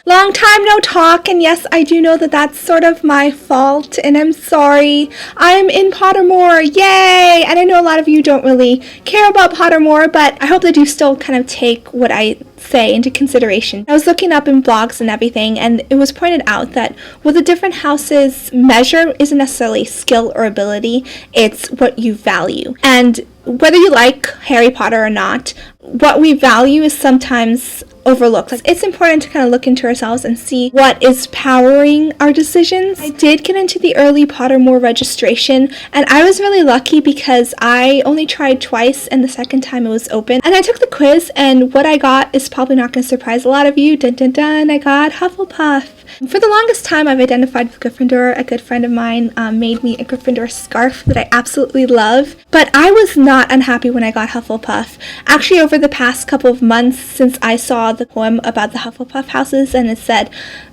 Long time no talk, and yes, I do know that that's sort of my fault, and I'm sorry. I'm in Pottermore, yay! And I know a lot of you don't really care about Pottermore, but I hope that you still kind of take what I say into consideration. I was looking up in blogs and everything, and it was pointed out that what the different houses measure isn't necessarily skill or ability, it's what you value. And whether you like Harry Potter or not, what we value is sometimes overlooked. It's important to kind of look into ourselves and see what is powering our decisions. I did get into the early Pottermore registration, and I was really lucky because I only tried twice, and the second time it was open. And I took the quiz, and what I got is probably not going to surprise a lot of you. Dun dun dun, I got Hufflepuff. For the longest time, I've identified with Gryffindor. A good friend of mine made me a Gryffindor scarf that I absolutely love. But I was not unhappy when I got Hufflepuff. Actually, over the past couple of months since I saw the poem about the Hufflepuff houses, and it said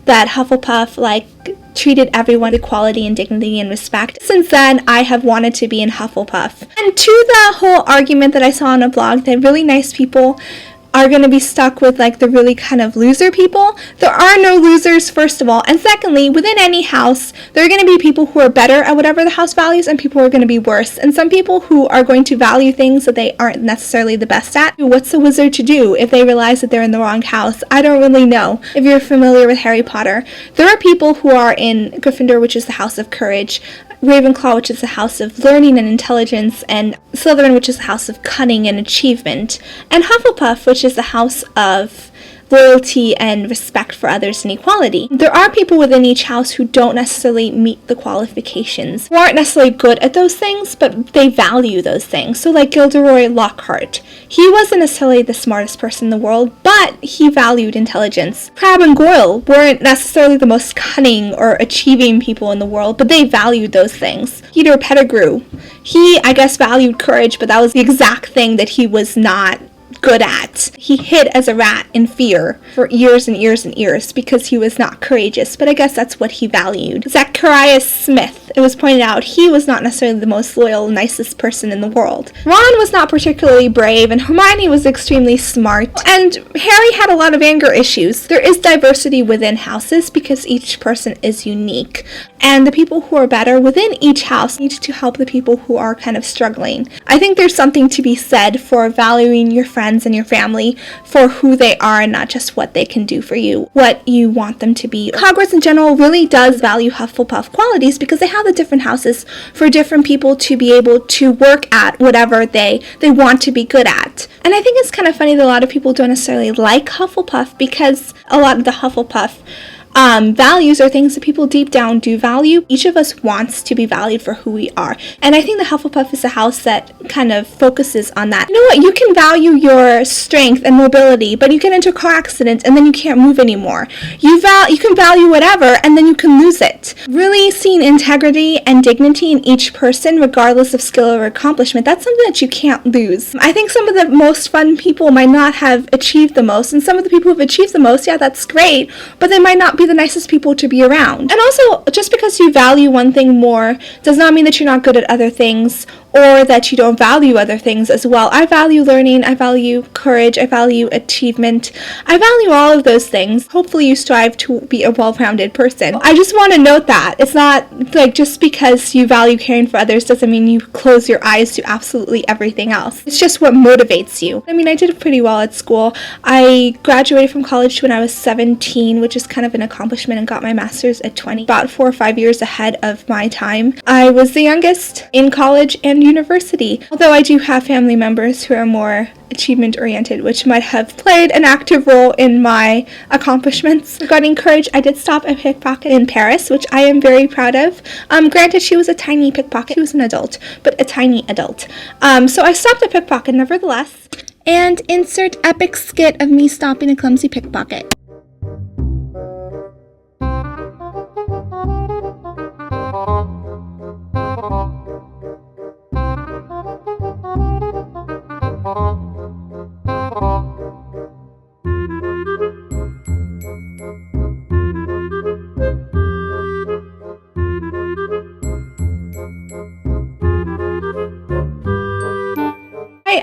that Hufflepuff, treated everyone with equality and dignity and respect. Since then, I have wanted to be in Hufflepuff. And to the whole argument that I saw on a blog that really nice people are going to be stuck with the really kind of loser people. There are no losers, first of all, and secondly, within any house there are going to be people who are better at whatever the house values and people who are going to be worse, and some people who are going to value things that they aren't necessarily the best at. What's the wizard to do if they realize that they're in the wrong house? I don't really know. If you're familiar with Harry Potter, there are people who are in Gryffindor, which is the house of courage, Ravenclaw, which is the house of learning and intelligence, and Slytherin, which is the house of cunning and achievement, and Hufflepuff, which is the house of loyalty and respect for others and equality. There are people within each house who don't necessarily meet the qualifications, who aren't necessarily good at those things, but they value those things. So Gilderoy Lockhart, he wasn't necessarily the smartest person in the world, but he valued intelligence. Crabbe and Goyle weren't necessarily the most cunning or achieving people in the world, but they valued those things. Peter Pettigrew, he, I guess, valued courage, but that was the exact thing that he was not good at. He hid as a rat in fear for years and years and years because he was not courageous, but I guess that's what he valued. Zacharias Smith, it was pointed out, he was not necessarily the most loyal, nicest person in the world. Ron was not particularly brave, and Hermione was extremely smart, and Harry had a lot of anger issues. There is diversity within houses because each person is unique, and the people who are better within each house need to help the people who are kind of struggling. I think there's something to be said for valuing your friends and your family for who they are and not just what they can do for you, what you want them to be. Hogwarts in general really does value Hufflepuff qualities because they have the different houses for different people to be able to work at whatever they want to be good at. And I think it's kind of funny that a lot of people don't necessarily like Hufflepuff because a lot of the Hufflepuff values are things that people deep down do value. Each of us wants to be valued for who we are. And I think the Hufflepuff is a house that kind of focuses on that. You know what? You can value your strength and mobility, but you get into a car accident and then you can't move anymore. You can value whatever and then you can lose it. Really seeing integrity and dignity in each person, regardless of skill or accomplishment, that's something that you can't lose. I think some of the most fun people might not have achieved the most, and some of the people who have achieved the most, yeah, that's great, but they might not be the nicest people to be around. And also, just because you value one thing more does not mean that you're not good at other things or that you don't value other things as well. I value learning, I value courage, I value achievement, I value all of those things. Hopefully you strive to be a well-rounded person. I just want to note that it's not just because you value caring for others doesn't mean you close your eyes to absolutely everything else. It's just what motivates you. I mean, I did pretty well at school. I graduated from college when I was 17, which is kind of an accomplishment, and got my master's at 20, about 4 or 5 years ahead of my time. I was the youngest in college and university, although I do have family members who are more achievement-oriented, which might have played an active role in my accomplishments. Regarding courage, I did stop a pickpocket in Paris, which I am very proud of. Granted, she was a tiny pickpocket. She was an adult, but a tiny adult. So I stopped a pickpocket nevertheless. And insert epic skit of me stopping a clumsy pickpocket.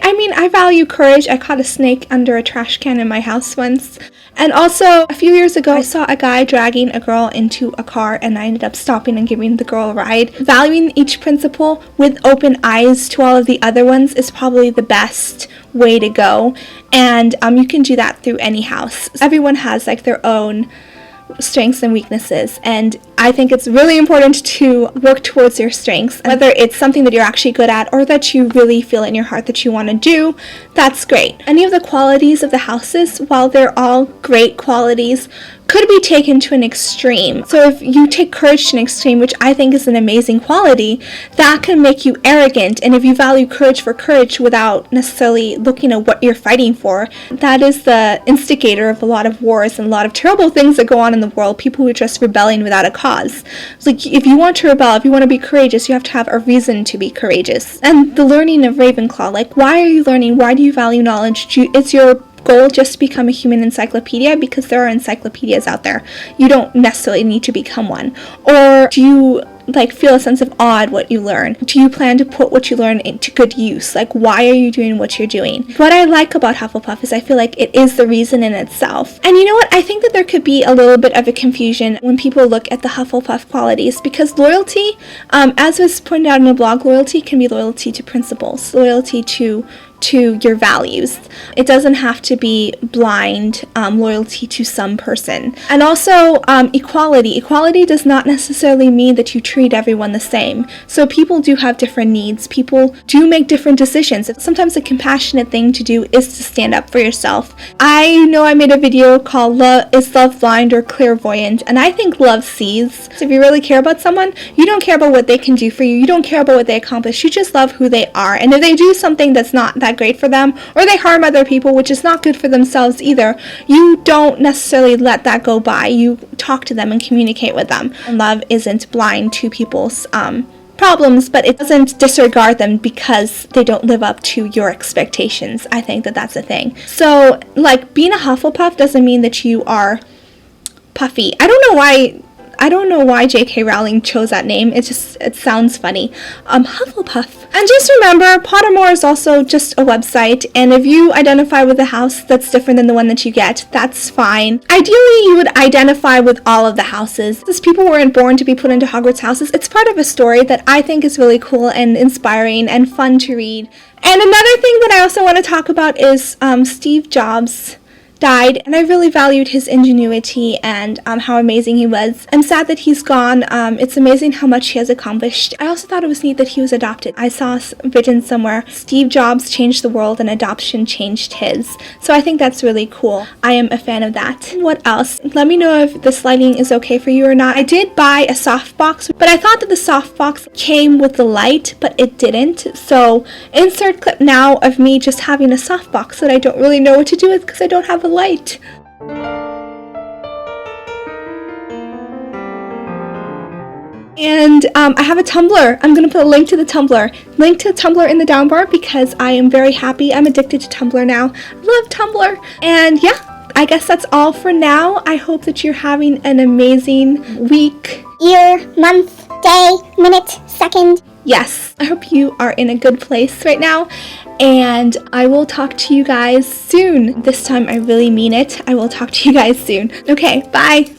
I mean, I value courage. I caught a snake under a trash can in my house once. And also, a few years ago, I saw a guy dragging a girl into a car, and I ended up stopping and giving the girl a ride. Valuing each principle with open eyes to all of the other ones is probably the best way to go. And you can do that through any house. Everyone has like their own strengths and weaknesses, and I think it's really important to work towards your strengths, whether it's something that you're actually good at or that you really feel in your heart that you want to do. That's great. Any of the qualities of the houses, while they're all great qualities, could be taken to an extreme. So if you take courage to an extreme, which I think is an amazing quality, that can make you arrogant. And if you value courage for courage without necessarily looking at what you're fighting for, that is the instigator of a lot of wars and a lot of terrible things that go on in the world. People who are just rebelling without a cause. It's like, if you want to rebel, if you want to be courageous, you have to have a reason to be courageous. And the learning of Ravenclaw, like, why are you learning? Why do you value knowledge? It's your goal just to become a human encyclopedia, because there are encyclopedias out there. You don't necessarily need to become one. Or do you feel a sense of awe at what you learn? Do you plan to put what you learn into good use? Like, why are you doing what you're doing? What I like about Hufflepuff is I feel like it is the reason in itself. And you know what? I think that there could be a little bit of a confusion when people look at the Hufflepuff qualities, because loyalty, as was pointed out in the blog, loyalty can be loyalty to principles, loyalty to your values. It doesn't have to be blind loyalty to some person. And also equality. Equality does not necessarily mean that you treat everyone the same. So people do have different needs. People do make different decisions. Sometimes a compassionate thing to do is to stand up for yourself. I know I made a video called Is Love Blind or Clairvoyant? And I think love sees. So if you really care about someone, you don't care about what they can do for you. You don't care about what they accomplish. You just love who they are. And if they do something that's not that great for them, or they harm other people, which is not good for themselves either, you don't necessarily let that go by. You talk to them and communicate with them. And love isn't blind to people's problems, but it doesn't disregard them because they don't live up to your expectations. I think that that's a thing. So, like, being a Hufflepuff doesn't mean that you are puffy. I don't know why J.K. Rowling chose that name. It sounds funny. Hufflepuff. And just remember, Pottermore is also just a website, and if you identify with a house that's different than the one that you get, that's fine. Ideally, you would identify with all of the houses. Since people weren't born to be put into Hogwarts houses, it's part of a story that I think is really cool and inspiring and fun to read. And another thing that I also want to talk about is Steve Jobs died, and I really valued his ingenuity and how amazing he was. I'm sad that he's gone. It's amazing how much he has accomplished. I also thought it was neat that he was adopted. I saw a vision somewhere. Steve Jobs changed the world and adoption changed his. So I think that's really cool. I am a fan of that. What else? Let me know if this lighting is okay for you or not. I did buy a softbox, but I thought that the softbox came with the light, but it didn't. So insert clip now of me just having a softbox that I don't really know what to do with because I don't have a light. And I have a Tumblr. I'm going to put a link to the Tumblr in the down bar because I am very happy. I'm addicted to Tumblr now. I love Tumblr. And yeah, I guess that's all for now. I hope that you're having an amazing week, year, month, day, minute, second. Yes, I hope you are in a good place right now, and I will talk to you guys soon. This time I really mean it. I will talk to you guys soon. Okay, bye.